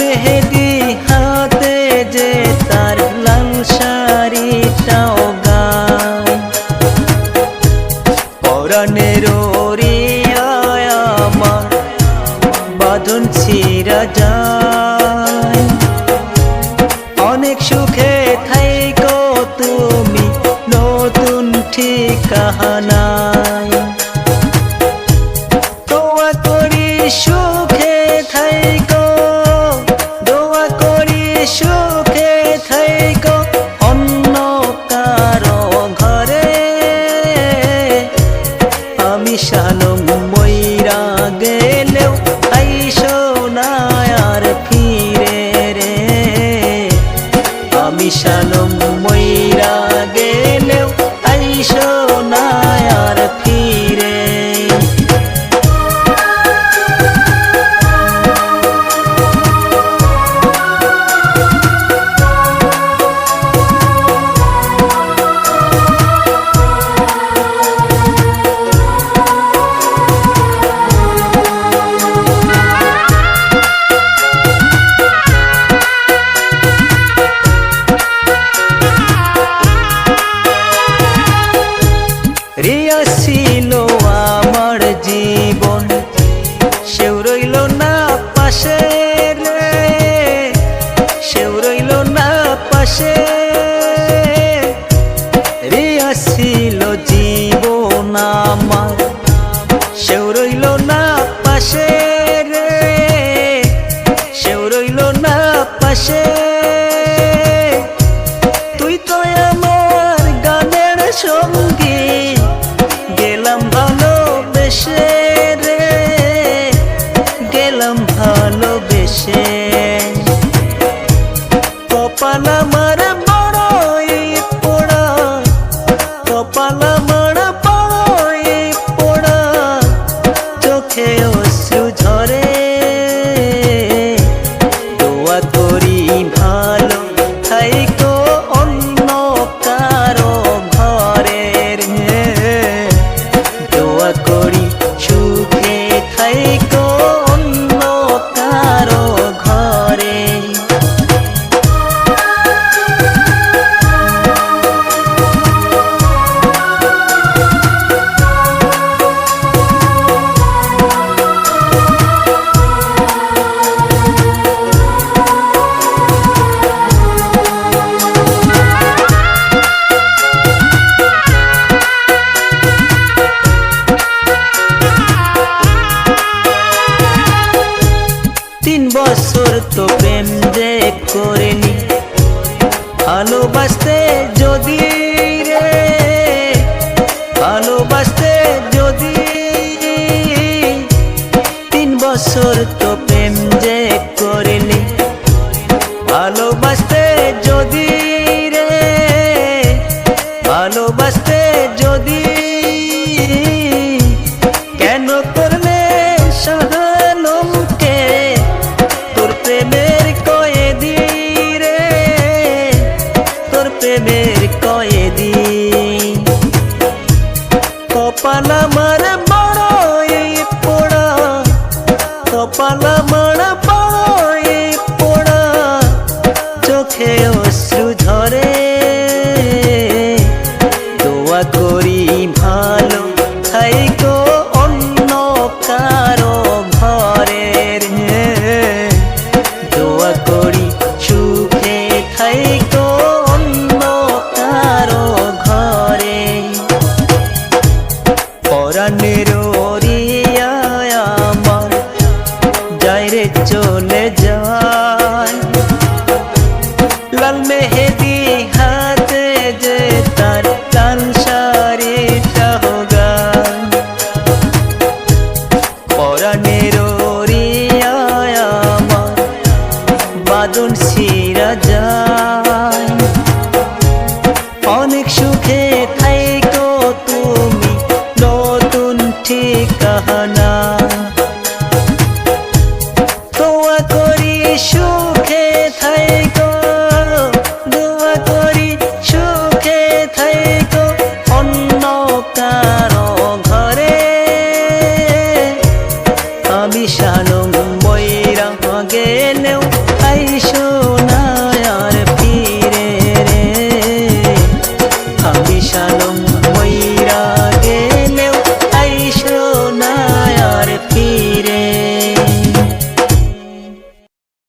মেহেদি হাতে যে তার লাল শাড়িটাও গায় পরাণের ওরিয়ায় আমার বাঁধন ছিঁড়া যায় অনেক সুখে থাইকো তুমি নতুন ঠিকানায় দোয়া করি সুখে থাইকো দোয়া করি সুখে থাইকো অন্য কারো ঘরে আমি শালম মইরা গেলেও আইসো না আর ফিরে রে আমি শালম মইরা গেলেও আইসো না আর ফিরে রিয়া ছিল আমার জীবন সেও রইল না পাশে রে সেও রইল না পাশে রিয়া ছিল জীবন আমার সেও রইল না পাশে রে সেও রইল না পাশে তুই তো আমার গানের সঙ্গী গেলাম ভালোবেসে রে গেলাম ভালোবেসে কপাল আমার বড়ই পোড়া কপাল আমার বড়ই পোড়া চোখে অশ্রু ঝরে দোয়া করি ভালো থাইকো অন্য কারো ঘরে রে দোয়া করি সুখে থাইকো অন্য কারো ঘরে বছর তো প্রেম যে করিনি ভালোবাসতে যদি রে ভালোবাসতে যদি 3 বছর তো প্রেম যে করিনি ভালোবাসতে যদি রে ভালোবাসতে যদি কেন করলে শালমকে তোর প্রেমের কয়েদি রে তোর প্রেমের কয়েদি কপাল আমার বড়ই পোড়া কপাল আমার বড়ই পোড়া চোখে অশ্রু ঝরে দোয়া করি ভালো থাইকো অন্য কারো ঘরে রে দোয়া করি সুখে থাইকো অন্য কারো ঘরে পরাণের ওরিয়ায় আমার যায় রে চলে যায় লাল মেহেদি হাতে যে তার লাল শাড়িটাও গায় পরাণের ওরিয়ায় আমার বাঁধন ছিঁড়া যায় অনেক সুখে থাইকো তুমি নতুন ঠিকানা দোয়া করি সুখে থাইকো দোয়া করি সুখে থাইকো অন্য কারো ঘরে আমি শালম মইরা গেলেও আইসো